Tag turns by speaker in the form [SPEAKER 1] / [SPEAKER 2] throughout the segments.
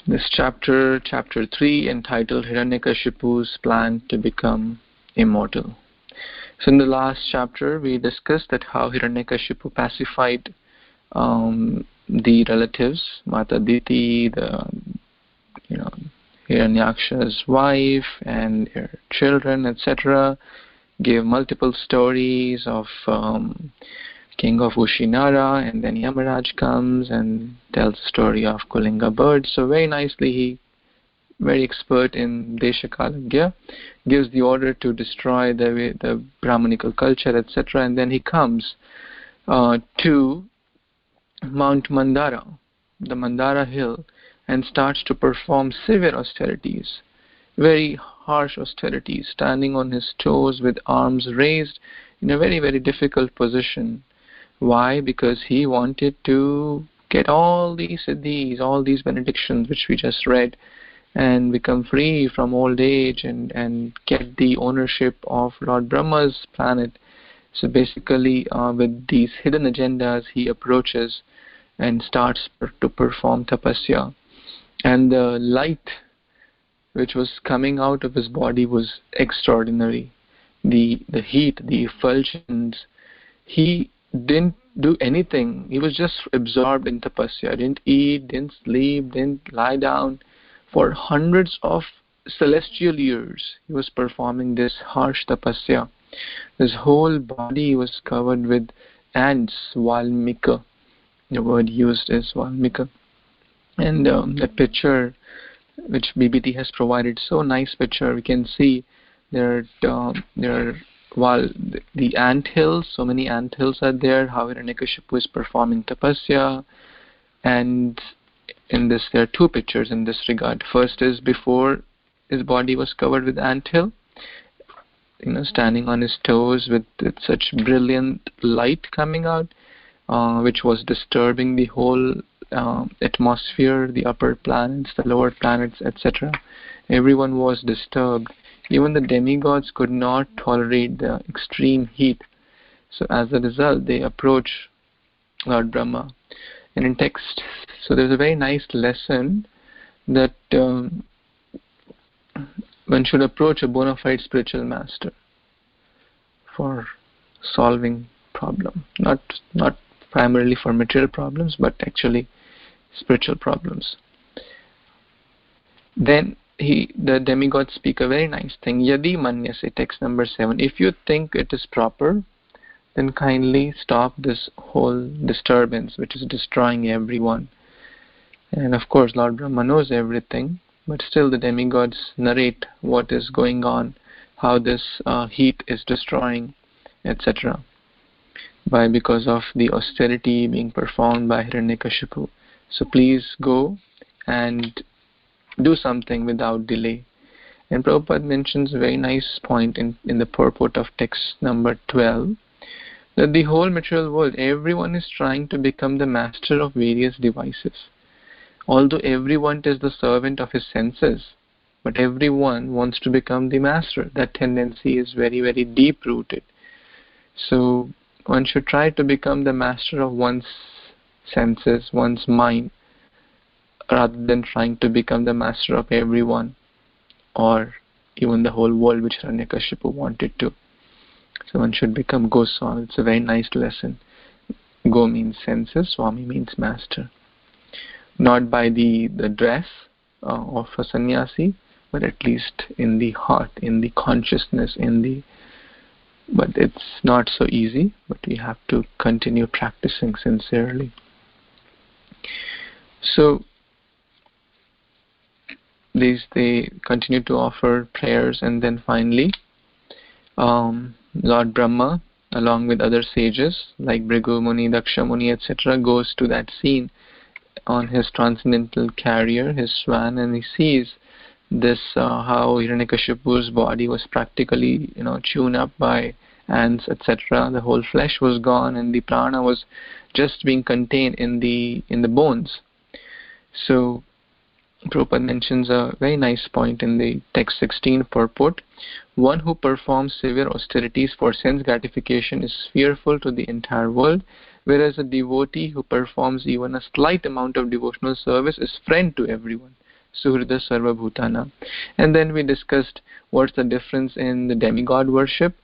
[SPEAKER 1] This chapter 3, entitled Hiraṇyakashipu's Plan to Become Immortal. So in the last chapter, we discussed that how Hiraṇyakashipu pacified the relatives, Mata Diti, Hiranyaksha's wife and her children, etc. Gave multiple stories of king of Ushinara, and then Yamaraj comes and tells the story of Kulinga birds. So very nicely, he, very expert in Deshakalagya, gives the order to destroy the Brahmanical culture, etc. And then he comes to Mount Mandara, the Mandara hill, and starts to perform severe austerities, very harsh austerities, standing on his toes with arms raised in a very, very difficult position. Why? Because he wanted to get all these siddhis, all these benedictions which we just read, and become free from old age and get the ownership of Lord Brahma's planet. So basically, with these hidden agendas, he approaches and starts to perform tapasya. And the light which was coming out of his body was extraordinary. The heat, the effulgence, he didn't do anything. He was just absorbed in tapasya. Didn't eat, didn't sleep, didn't lie down. For hundreds of celestial years, he was performing this harsh tapasya. His whole body was covered with ants, Valmika. The word used is Valmika. And the picture which BBT has provided, so nice picture. We can see there are the ant hills, so many ant hills are there, how Hiraṇyakashipu is performing tapasya. And in this, there are two pictures in this regard. First is before his body was covered with ant hill, standing on his toes with such brilliant light coming out, which was disturbing the whole atmosphere, the upper planets, the lower planets, etc. Everyone was disturbed. Even the demigods could not tolerate the extreme heat. So as a result, they approach Lord Brahma. And in text, so there's a very nice lesson that one should approach a bona fide spiritual master for solving problem. Not primarily for material problems, but actually spiritual problems. Then the demigods speak a very nice thing. Yadi manyase, text number 7. If you think it is proper, then kindly stop this whole disturbance which is destroying everyone. And of course, Lord Brahma knows everything, but still the demigods narrate what is going on, how this heat is destroying, etc. Because of the austerity being performed by Hiraṇyakashipu. So please go and do something without delay. And Prabhupada mentions a very nice point in the purport of text number 12, that the whole material world, everyone is trying to become the master of various devices. Although everyone is the servant of his senses, but everyone wants to become the master. That tendency is very, very deep-rooted. So one should try to become the master of one's senses, one's mind, rather than trying to become the master of everyone or even the whole world, which Hiraṇyakashipu wanted to. So one should become Goswami. It's a very nice lesson. Go means senses, Swami means master. Not by the dress of a sannyasi, but at least in the heart, in the consciousness, but it's not so easy, but we have to continue practicing sincerely. So they continue to offer prayers, and then finally Lord Brahma, along with other sages like Bhrigu Muni, Daksha Muni, etc., goes to that scene on his transcendental carrier, his swan, and he sees this how Hiraṇyakashipu's body was practically chewed up by ants, etc. The whole flesh was gone, and the prana was just being contained in the bones. So Prabhupada mentions a very nice point in the text 16 purport. One who performs severe austerities for sense gratification is fearful to the entire world, whereas a devotee who performs even a slight amount of devotional service is friend to everyone. Suhrida Sarva Bhutana. And then we discussed what's the difference in the demigod worship,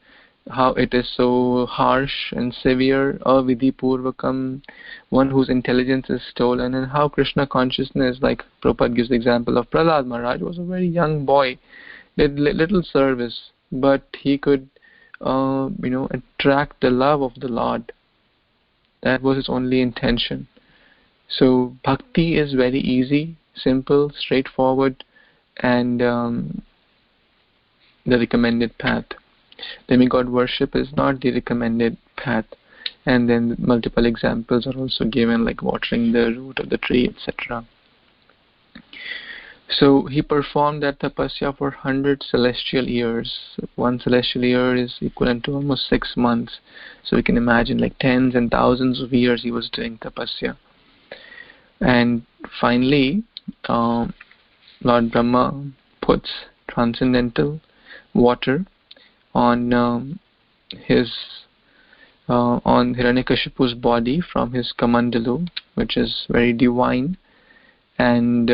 [SPEAKER 1] how it is so harsh and severe, avidhi purvakam, one whose intelligence is stolen, and how Krishna consciousness, like Prabhupada gives the example of Prahlad Maharaj, was a very young boy, did little service, but he could attract the love of the Lord. That was his only intention. So bhakti is very easy, simple, straightforward, and the recommended path. Demigod worship is not the recommended path. And then multiple examples are also given, like watering the root of the tree, etc. So he performed that tapasya for 100 celestial years. One celestial year is equivalent to almost 6 months. So we can imagine like tens and thousands of years he was doing tapasya. And finally, Lord Brahma puts transcendental water on on Hiraṇyakashipu's body from his kamandalu, which is very divine, and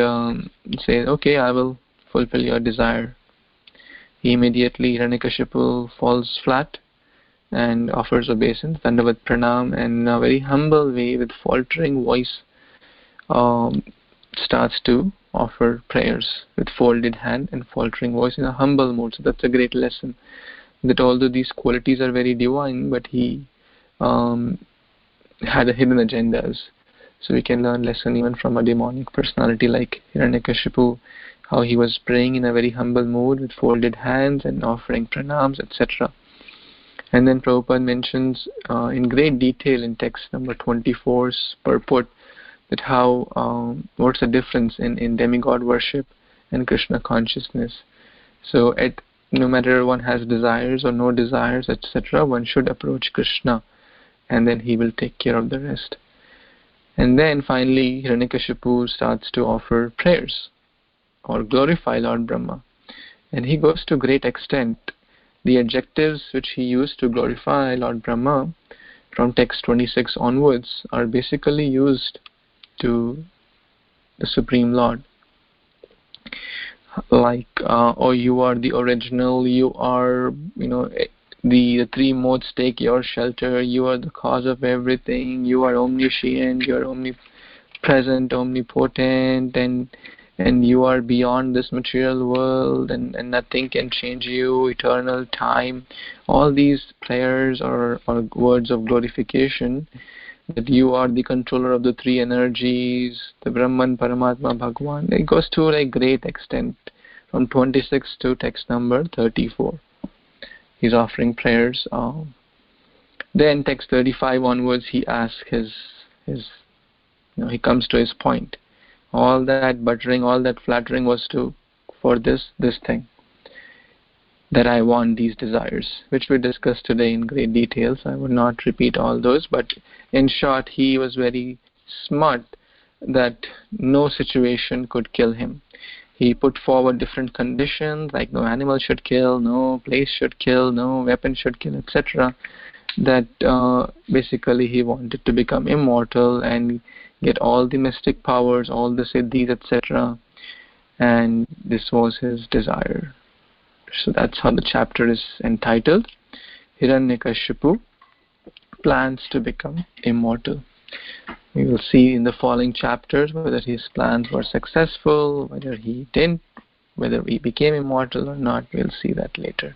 [SPEAKER 1] says, okay, I will fulfill your desire. Immediately Hiraṇyakashipu falls flat and offers obeisance, dandavat pranam, and in a very humble way, with faltering voice, starts to offer prayers with folded hand and faltering voice in a humble mood. So that's a great lesson, that although these qualities are very divine, but he had a hidden agendas. So we can learn lesson even from a demonic personality like Hiraṇyakashipu, how he was praying in a very humble mood with folded hands and offering pranams, etc. And then Prabhupada mentions in great detail in text number 24's purport that how what's the difference in demigod worship and Krishna consciousness. So no matter one has desires or no desires, etc., one should approach Krishna, and then he will take care of the rest. And then finally Hiraṇyakashipu starts to offer prayers or glorify Lord Brahma, and he goes to great extent. The adjectives which he used to glorify Lord Brahma from text 26 onwards are basically used to the Supreme Lord, like oh, you are the original, you are the three modes take your shelter, you are the cause of everything, you are omniscient, you are omnipresent, omnipotent, and you are beyond this material world, and nothing can change you, eternal time. All these prayers are words of glorification, that you are the controller of the three energies, the Brahman, Paramatma, Bhagwan. It goes to a great extent from 26 to text number 34. He's offering prayers. Then text 35 onwards, he asks he comes to his point. All that buttering, all that flattering was for this thing, that I want these desires, which we discussed today in great details. I will not repeat all those, but in short, he was very smart that no situation could kill him. He put forward different conditions, like no animal should kill, no place should kill, no weapon should kill, etc. That basically he wanted to become immortal and get all the mystic powers, all the siddhis, etc. And this was his desire. So that's how the chapter is entitled. Hiraṇyakashipu plans to become immortal. We will see in the following chapters whether his plans were successful, whether he didn't, whether he became immortal or not. We'll see that later.